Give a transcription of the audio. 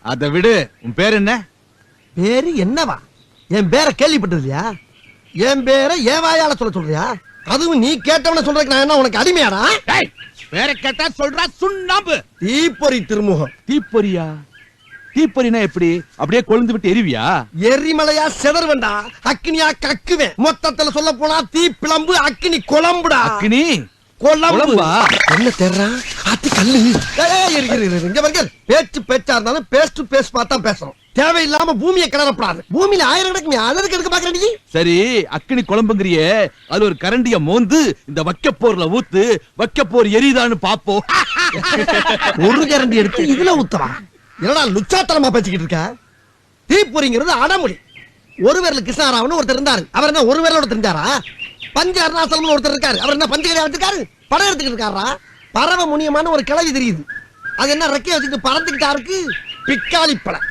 அதை விடு. உன் பேர் என்ன? பேரு என்னவா? என் பேரை கேள்விப்பட்டதுலையா? என் பேரை ஏன் வாயால சொல்றியா? அதுவும் நீ கேட்டவன சொல்றதுக்கு நான் என்ன உனக்கு அடிமையாடா? பேரை கேட்டா சொல்றா சுண்ணாம்பு. தீப்பொறி திருமுகம். தீப்பொறியா? தீப்பொறினா எப்படி? அப்படியே கொழுந்து விட்டு எரிவியா? எரிமலையா செதறுவண்டா, அக்னியா கக்குவேன். மொத்தத்துல சொல்ல போனா தீ பிளம்பு அக்னி குழம்புடா. அக்னி குழம்பா? என்ன தேர்றா? ஆத்தி கல்லு. இங்க பாருங்க, பேச்சு பேச்சா இருந்தாலும் பேஸ் டு பேஸ் பார்த்தா பேசணும். தேவையில்லாம பூமியை கிளறப்படாது. பூமியில ஆயிரம் கிடக்கு, அதற்கு எடுக்க பாக்குறீங்க. சரி, அக்னி குழம்புங்கிறியே, அது ஒரு கரண்டிய மோந்து இந்த வைக்கப்போர்ல ஊத்து, வைக்கப்போர் எரிதான்னு பாப்போம். ஒரு கரண்டி எடுத்து இதுல ஊத்தலாம். என்னடா லுச்சாத்தனமா பேசிக்கிட்டு இருக்க? தீப்பொறிங்கிறது அடமொழி. ஒரு பேர்ல கிருஷ்ணாராவன் ஒருத்தர் இருந்தாரு. அவர் என்ன ஒரு பேரோட தெரிஞ்சாரா? பஞ்ச அருணாசலம் ஒருத்தர் இருக்காரு. அவர் என்ன பஞ்சகரியா வச்சிருக்காரு? படம் எடுத்துக்கிட்டு இருக்காரா? பறவை முனியமான ஒரு கிளவி தெரியுது. அது என்ன ரெக்கைய வச்சுட்டு பறந்துகிட்டா இருக்கு? பிக்காளி படம்.